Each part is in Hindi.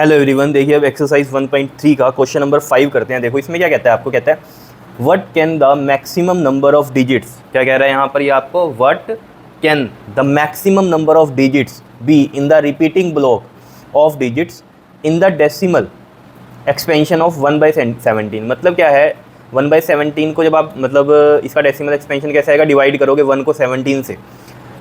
हेलो एवरीवन, देखिए अब एक्सरसाइज 1.3 का क्वेश्चन नंबर 5 करते हैं। देखो इसमें क्या कहता है, आपको कहता है what can the maximum number of digits, क्या कह रहा है यहाँ पर ये आपको, what can the maximum number of digits be in the repeating block of digits in the decimal expansion of 1/17। मतलब क्या है, 1/17 को जब आप मतलब इसका डेसिमल एक्सपेंशन कैसे आएगा, डिवाइड करोगे 1 को 17 से,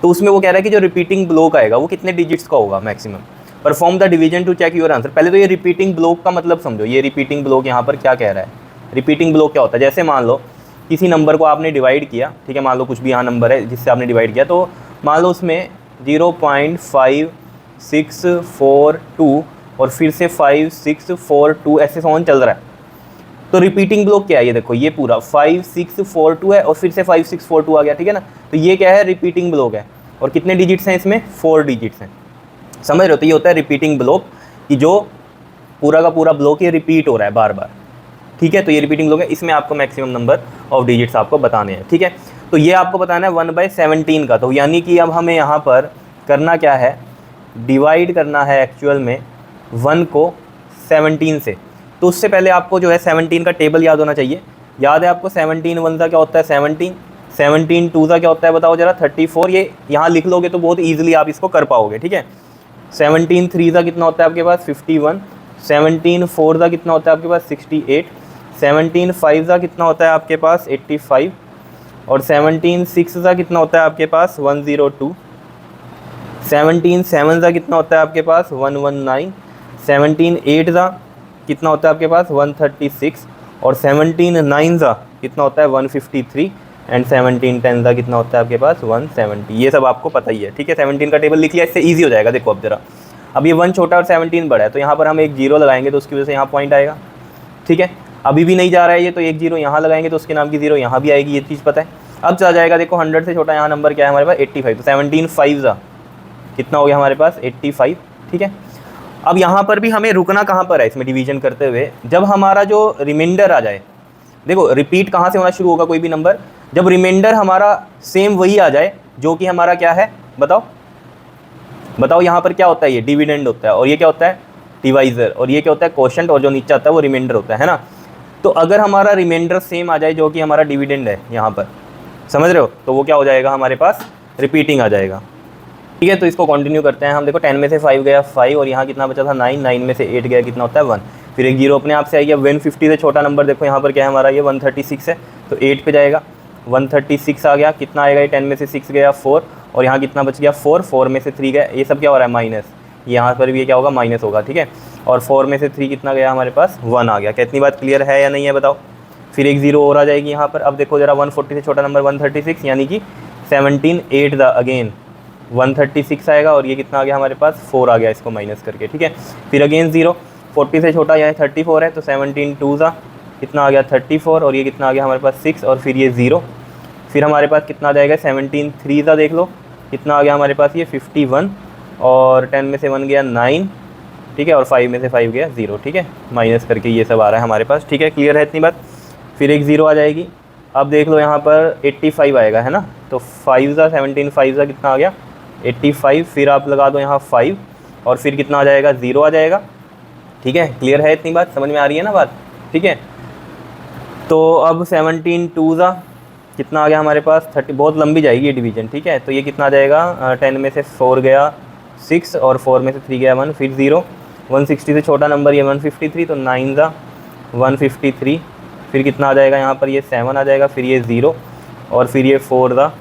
तो उसमें वो कह रहा है कि जो रिपीटिंग ब्लॉक आएगा वो कितने डिजिट्स का होगा maximum. Perform the division to check your answer. पहले तो ये रिपीटिंग ब्लॉक का मतलब समझो, ये रिपीटिंग ब्लॉक यहाँ पर क्या कह रहा है। रिपीटिंग ब्लॉक क्या होता है, जैसे मान लो किसी नंबर को आपने डिवाइड किया, ठीक है, मान लो कुछ भी यहाँ नंबर है जिससे आपने डिवाइड किया, तो मान लो उसमें 0.5642 और फिर से 5642 ऐसे सॉन चल रहा है। तो रिपीटिंग ब्लॉक क्या है, ये देखो ये पूरा 5642 है और फिर से 5642 आ गया, ठीक है ना। तो ये क्या है, रिपीटिंग ब्लॉक है। और कितने डिजिट्स हैं इसमें, 4 डिजिट्स हैं। समझ रहे हो, तो ये होता है रिपीटिंग ब्लॉक कि जो पूरा का पूरा ब्लॉक ये रिपीट हो रहा है बार बार, ठीक है। तो ये रिपीटिंग ब्लॉक है, इसमें आपको मैक्सिमम नंबर ऑफ डिजिट्स आपको बताने हैं, ठीक है। तो ये आपको बताना है 1/17 का। तो यानी कि अब हमें यहाँ पर करना क्या है, डिवाइड करना है एक्चुअल में 1 को 17 से। तो उससे पहले आपको जो है 17 का टेबल याद होना चाहिए। याद है आपको 17 1 का क्या होता है 17, 17 2 का क्या होता है बताओ जरा 34। ये यहाँ लिख लोगे तो बहुत ईजिली आप इसको कर पाओगे, ठीक है। 17 3 का कितना होता है आपके पास 51, 17 4 का कितना होता है आपके पास 68, 17 5 का कितना होता है आपके पास 85 और 17 6 का कितना होता है आपके पास 102, 17 7 का कितना होता है आपके पास 119, 17 8 का कितना होता है आपके पास 136 और 17 9 का कितना होता है 153 एंड 17 10 का कितना होता है आपके पास 170। ये सब आपको पता ही है, ठीक है। 17 का टेबल लिख लिया, इससे ईजी हो जाएगा। देखो अब जरा, अब ये 1 छोटा और 17 बड़ा है, तो यहाँ पर हम एक 0 लगाएंगे तो उसकी वजह से यहाँ पॉइंट आएगा, ठीक है। अभी भी नहीं जा रहा है ये, तो एक 0 यहाँ लगाएंगे तो उसके नाम की 0 यहाँ भी आएगी, ये चीज़ पता है। अब चला जाएगा, देखो 100 से छोटा यहाँ नंबर क्या है हमारे पास 85, तो 17 5 का कितना हो गया हमारे पास 85, ठीक है। अब यहाँ पर भी हमें रुकना कहाँ पर है इसमें डिवीजन करते हुए, जब हमारा जो रिमाइंडर आ जाए। देखो रिपीट कहाँ से होना शुरू होगा कोई भी नंबर, जब रिमाइंडर हमारा सेम वही आ जाए जो कि हमारा क्या है, बताओ बताओ। यहाँ पर क्या होता है, ये डिविडेंड होता है और ये क्या होता है डिवाइजर, और ये क्या होता है क्वोशंट, और जो नीचे आता है वो रिमाइंडर होता है ना। तो अगर हमारा रिमाइंडर सेम आ जाए जो कि हमारा डिविडेंड है यहाँ पर, समझ रहे हो, तो वो क्या हो जाएगा हमारे पास रिपीटिंग आ जाएगा, ठीक है। तो इसको कंटिन्यू करते हैं हम। देखो 10 में से 5 गया 5 और यहाँ कितना बचा था 9, 9 में से 8 गया कितना होता है 1, फिर एक 0 अपने आप से आएगा। 150 से छोटा नंबर देखो यहाँ पर क्या है हमारा, ये 136 है, तो 8 पे जाएगा, 136 आ गया, कितना आएगा ये 10 में से 6 गया 4 और यहाँ कितना बच गया 4, 4 में से 3 गया, ये सब क्या हो रहा है माइनस, यहाँ पर भी ये क्या होगा माइनस होगा, ठीक है। और 4 में से 3 कितना गया हमारे पास 1 आ गया। कितनी बात क्लियर है या नहीं है बताओ। फिर एक 0 और आ जाएगी यहाँ पर। अब देखो जरा 140 से छोटा नंबर 136, यानी कि 17 8 द अगेन 136 आएगा और ये कितना आ गया हमारे पास 4 आ गया, इसको माइनस करके, ठीक है। फिर अगेन 0, 40 से छोटा यहाँ 34 है, तो 17 2 का कितना आ गया 34 और ये कितना आ गया हमारे पास 6 और फिर ये 0। फिर हमारे पास कितना आ जाएगा 17 3 का देख लो कितना आ गया हमारे पास ये 51 और 10 में से 1 गया 9, ठीक है, और 5 में से 5 गया 0, ठीक है, माइनस करके ये सब आ रहा है हमारे पास, ठीक है। क्लियर है इतनी बात। फिर एक 0 आ जाएगी। अब देख लो यहाँ पर 85 आएगा, है ना, तो 5 का 17 5 का कितना आ गया 85, फिर आप लगा दो यहाँ 5 और फिर कितना आ जाएगा 0 आ जाएगा, ठीक है। क्लियर है इतनी बात, समझ में आ रही है ना बात, ठीक है। तो अब 17 2 का कितना आ गया हमारे पास 30, बहुत लंबी जाएगी ये डिवीजन, ठीक है। तो ये कितना आ जाएगा 10 में से 4 गया 6 और 4 में से 3 गया 1, फिर 0, 160 से छोटा नंबर ये 153, तो 9 का 153, फिर कितना आ जाएगा यहाँ पर ये 7 आ जाएगा, फिर ये 0 और फिर ये 4 का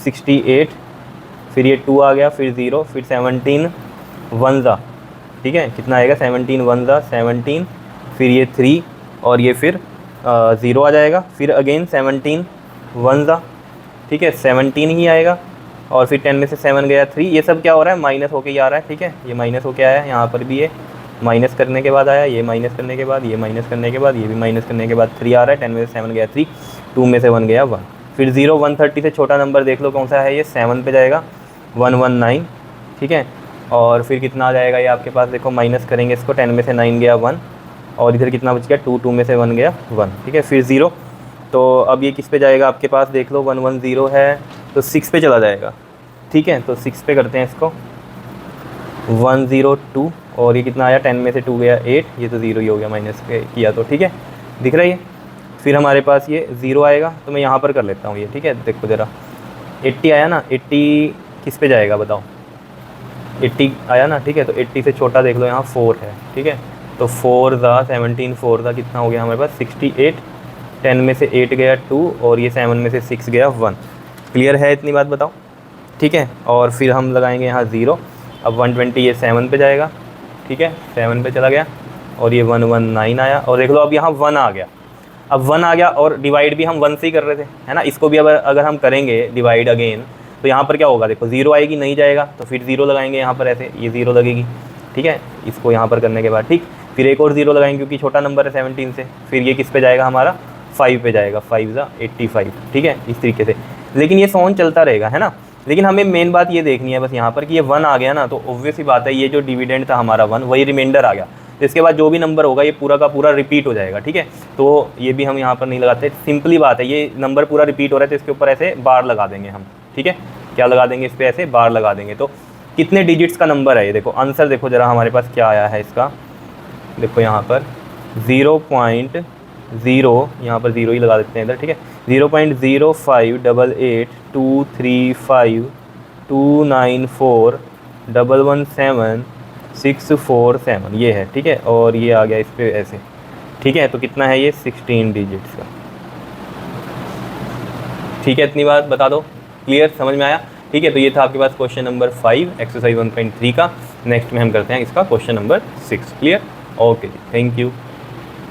68, फिर ये 2 आ गया, फिर 0, फिर 17 1 का, ठीक है, कितना आएगा 17 1 का 17, फिर ये 3 और ये फिर 0 आ जाएगा, फिर अगेन 17 1 का, ठीक है, 17 ही आएगा और फिर 10 में से 7 गया 3। ये सब क्या हो रहा है माइनस होके ही आ रहा है, ठीक है, ये माइनस होके आया है, यहाँ पर भी ये माइनस करने के बाद आया, ये माइनस करने के बाद, ये माइनस करने के बाद, ये भी माइनस करने के बाद 3 आ रहा है। 10 में से 7 गया 3, 2 में से 1 गया 1, फिर 0, 130 से छोटा नंबर देख लो कौन सा है, ये 7 पे जाएगा 119, ठीक है, और फिर कितना आ जाएगा ये आपके पास, देखो माइनस करेंगे इसको, 10 में से 9 गया 1 और इधर कितना बच गया 2, 2 में से 1 गया 1, ठीक है, फिर 0। तो अब ये किस पे जाएगा आपके पास देख लो 110 है तो 6 पे चला जाएगा, ठीक है। तो 6 पे करते हैं इसको, 102 और ये कितना आया, 10 में से 2 गया 8, ये तो 0 ही हो गया माइनस किया तो, ठीक है, दिख रहा है ये। फिर हमारे पास ये 0 आएगा, तो मैं यहाँ पर कर लेता हूँ ये, ठीक है। देखो ज़रा 80 आया ना, 80 किस पे जाएगा बताओ, 80 आया ना, ठीक है। तो 80 से छोटा देख लो, यहाँ 4 है, ठीक है। तो 4 ज़ा 17, 4 ज़ा कितना हो गया हमारे पास 68, 10 में से 8 गया 2 और ये 7 में से 6 गया 1। क्लियर है इतनी बात बताओ, ठीक है। और फिर हम लगाएंगे यहाँ 0, अब 120 ये 7 पे जाएगा, ठीक है, 7 पे चला गया और ये 119 आया और देख लो अब यहाँ 1 आ गया। अब 1 आ गया और डिवाइड भी हम 1 से ही कर रहे थे, है ना। इसको भी अगर हम करेंगे डिवाइड अगेन, तो यहाँ पर क्या होगा, देखो 0 आएगी, नहीं जाएगा, तो फिर 0 लगाएंगे यहाँ पर, ऐसे ये 0 लगेगी, ठीक है। इसको यहाँ पर करने के बाद ठीक, फिर एक और 0 लगाएंगे क्योंकि छोटा नंबर है 17 से, फिर ये किस पे जाएगा हमारा 5 पे जाएगा, 5 ज़ा 85, ठीक है, इस तरीके से। लेकिन ये सोन चलता रहेगा, है ना। लेकिन हमें मेन बात ये देखनी है बस यहाँ पर कि ये 1 आ गया ना, तो ऑब्वियस ही बात है ये जो डिविडेंड था हमारा 1, वही रिमाइंडर आ गया। तो इसके बाद जो भी नंबर होगा ये पूरा का पूरा रिपीट हो जाएगा, ठीक है। तो ये भी हम यहाँ पर नहीं लगाते, सिंपली बात है, ये नंबर पूरा रिपीट हो रहा है तो इसके ऊपर ऐसे बार लगा देंगे हम, ठीक है। क्या लगा देंगे इस पर, ऐसे बार लगा देंगे। तो कितने डिजिट्स का नंबर है ये, देखो आंसर देखो ज़रा हमारे पास क्या आया है इसका, देखो यहाँ पर 0.0, यहाँ पर 0 ही लगा देते हैं इधर, ठीक है। 0.05828294117 ये है, ठीक है। और ये आ गया इस पर ऐसे, ठीक है। तो कितना है ये 16 डिजिट्स का, ठीक है। इतनी बात बता दो, क्लियर, समझ में आया, ठीक है। तो ये था आपके पास क्वेश्चन नंबर 5 एक्सरसाइज 1.3 का। नेक्स्ट में हम करते हैं इसका क्वेश्चन नंबर 6, क्लियर, ओके जी, थैंक यू।